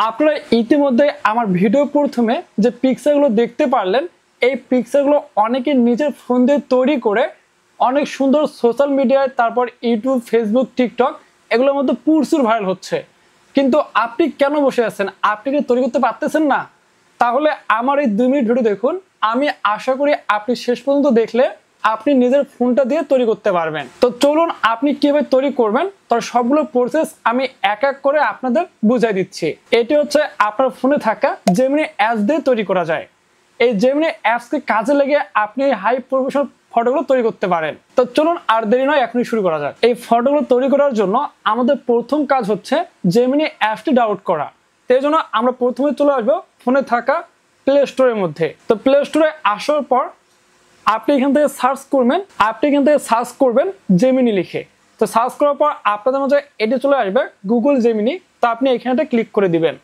আপনারা ইতিমধ্যে আমার ভিডিও প্রথমে যে পিকচারগুলো দেখতে পারলেন, এই পিকচারগুলো অনেকে নিজের ফোন দিয়ে তৈরি করে অনেক সুন্দর সোশ্যাল মিডিয়ায়, তারপর ইউটিউব, ফেসবুক, টিকটক এগুলোর মধ্যে প্রচুর ভাইরাল হচ্ছে। কিন্তু আপনি কেন বসে আছেন? আপনি কি তৈরি করতে পারতেছেন না? তাহলে আমার এই 2 মিনিট ভিডিও দেখুন। আমি আশা করি আপনি শেষ পর্যন্ত দেখলে আপনি নিজের ফোনটা দিয়ে তৈরি করতে পারবেন। তো চলুন আপনি কিভাবে তৈরি করবেন তার সবগুলো প্রসেস আমি এক এক করে আপনাদের বুঝাই দিচ্ছি। এটি হচ্ছে আপনার ফোনে থাকা জেমিনি অ্যাপস দিয়ে তৈরি করা যায়। এই জেমিনি অ্যাপসকে কাজে লেগে আপনি হাই প্রফেশনাল ফটোগুলো তৈরি করতে পারেন। তো চলুন আর দেরি নয়, এখনই শুরু করা যাক। এই ফটোগুলো তৈরি করার জন্য আমাদের প্রথম কাজ হচ্ছে জেমিনি অ্যাপসটি ডাউনলোড করা। সেই জন্য আমরা প্রথমে চলে আসবো ফোনে থাকা প্লে স্টোরের মধ্যে। তো প্লে স্টোরে আসার পর আপনি এখান থেকে সার্চ করবেন জেমিনি লিখে। তো সার্চ করার পর আপনাদের মাঝে এটি চলে আসবে গুগল জেমিনি। তো আপনি এখানে ক্লিক করে দিবেন।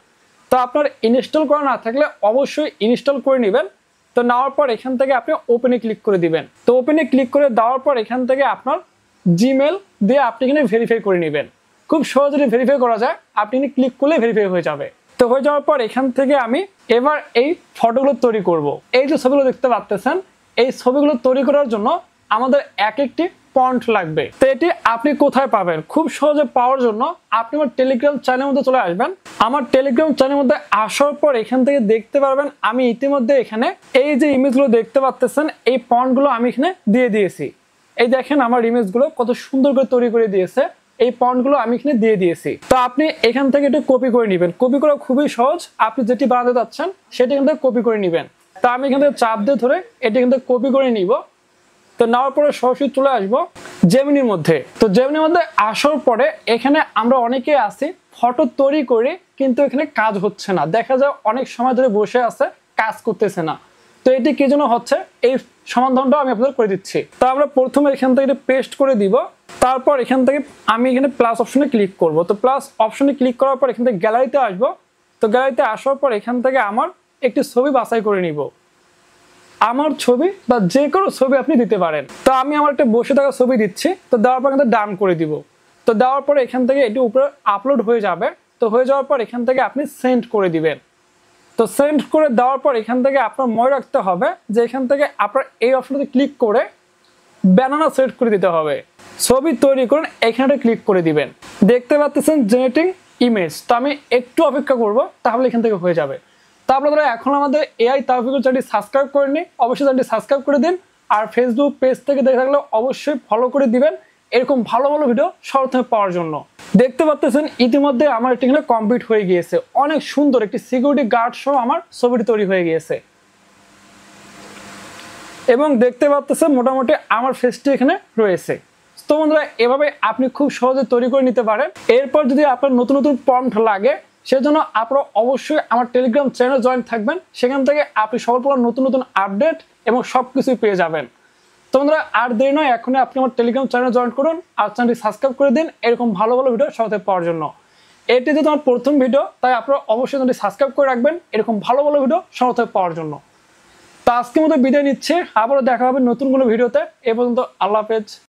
তো আপনার ইনস্টল করা না থাকলে অবশ্যই ইনস্টল করে নেবেন। তো নেওয়ার পর এখান থেকে আপনি ওপেনে ক্লিক করে দিবেন। তো ওপেনে ক্লিক করে দেওয়ার পর এখান থেকে আপনার জিমেল দিয়ে আপনি এখানে ভেরিফাই করে নেবেন। খুব সহজে ভেরিফাই করা যায়, আপনি এখানে ক্লিক করলে ভেরিফাই হয়ে যাবে। তো হয়ে যাওয়ার পর এখান থেকে আমি এবার এই ফটোগুলো তৈরি করব। এই যে ছবিগুলো দেখতে পাচ্ছেন, এই ছবিগুলো তৈরি করার জন্য আমাদের এক একটি ফন্ট লাগবে। তো এটি আপনি কোথায় পাবেন? খুব সহজে পাওয়ার জন্য আপনি আমার টেলিগ্রাম চ্যানেলের মধ্যে চলে আসবেন। আমার টেলিগ্রাম চ্যানেলের মধ্যে আসার পর এখান থেকে দেখতে পারবেন আমি ইতিমধ্যে এখানে এই যে ইমেজগুলো দেখতে পাচ্ছেন, এই ফন্টগুলো আমি এখানে দিয়ে দিয়েছি। এই দেখেন আমার ইমেজগুলো কত সুন্দর করে তৈরি করে দিয়েছে। এই ফন্টগুলো আমি এখানে দিয়ে দিয়েছি। তো আপনি এখান থেকে একটু কপি করে নেবেন। কপি করা খুবই সহজ, আপনি যেটি বানাতে চাচ্ছেন সেটি এখান থেকে কপি করে নেবেন। তো আমি এখান থেকে চাপ দিয়ে ধরে এটি এখান থেকে কপি করে নিব। তো নেওয়ার পরে সরাসরি চলে আসবো জেমিনির মধ্যে। তো জেমিনির মধ্যে আসার পরে এখানে আমরা অনেকেই আছি ফটো তৈরি করি, কিন্তু এখানে কাজ হচ্ছে না। দেখা যায় অনেক সময় ধরে বসে আছে, কাজ করতেছে না। তো এটি কি জন্য হচ্ছে, এই সমাধানটাও আমি আপনাদের করে দিচ্ছি। তো আমরা প্রথমে এখান থেকে পেস্ট করে দিব। তারপর এখান থেকে আমি এখানে প্লাস অপশনে ক্লিক করব। তো প্লাস অপশনে ক্লিক করার পর এখান থেকে গ্যালারিতে আসবো। তো গ্যালারিতে আসার পর এখান থেকে আমার একটি ছবি বাছাই করে নিব। আমার ছবি বা যে কোনো ছবি আপনি দিতে পারেন। তো আমি আমার একটা বসে থাকা ছবি দিচ্ছি। তো দেওয়ার পর এখান থেকে ডান করে দিব। তো দেওয়ার পরে এখান থেকে এটি উপরে আপলোড হয়ে যাবে। তো হয়ে যাওয়ার পর এখান থেকে আপনি সেন্ড করে দিবেন। তো সেন্ড করে দেওয়ার পর এখান থেকে আপনার মনে রাখতে হবে যে এখান থেকে আপনার এই অপশনটাতে ক্লিক করে ব্যানানা সেট করে দিতে হবে। ছবি তৈরি করুন, এখানে ক্লিক করে দিবেন। দেখতে পাচ্ছেন জেনারেটিং ইমেজ। তো আমি একটু অপেক্ষা করব, তাহলে এখান থেকে হয়ে যাবে। তো আপনারা এখন আমাদের এআই তাওফিকুল চ্যানেলটি সাবস্ক্রাইব করেননি, অবশ্যই চ্যানেলটি সাবস্ক্রাইব করে দিন। আর ফেসবুক পেজ থেকে দেখে থাকলে অবশ্যই ফলো করে দিবেন, এরকম ভালো ভালো ভিডিও সর্বপ্রথমে পাওয়ার জন্য। দেখতে পাচ্ছেন ইতিমধ্যে আমার এটি কমপ্লিট হয়ে গিয়েছে। অনেক সুন্দর একটি সিকিউরিটি গার্ড সহ আমার ছবিটি তৈরি হয়ে গিয়েছে। এবং দেখতে পাচ্ছেন মোটামুটি আমার ফেসটি এখানে রয়েছে। তো বন্ধুরা, এভাবে আপনি খুব সহজে তৈরি করে নিতে পারেন। এরপর যদি আপনার নতুন নতুন প্রম্পট লাগে, সেজন্য আপনারা অবশ্যই আমার টেলিগ্রাম চ্যানেল জয়েন থাকবেন। সেখান থেকে আপনি সকল প্রকার নতুন নতুন আপডেট এবং সবকিছুই পেয়ে যাবেন। তো বন্ধুরা, আর দেরি নয়, এখনই আপনি আমার টেলিগ্রাম চ্যানেল জয়েন করুন আর চ্যানেলটি সাবস্ক্রাইব করে দিন এরকম ভালো ভালো ভিডিও সহজে পাওয়ার জন্য। এটি যেহেতু আমার প্রথম ভিডিও, তাই আপনারা অবশ্যই চ্যানেলটি সাবস্ক্রাইব করে রাখবেন এরকম ভালো ভালো ভিডিও সহজে পাওয়ার জন্য। তো আজকের মতো বিদায় নিচ্ছে, আবারও দেখা হবে নতুন কোনো ভিডিওতে। এ পর্যন্ত আল্লাহ হাফেজ।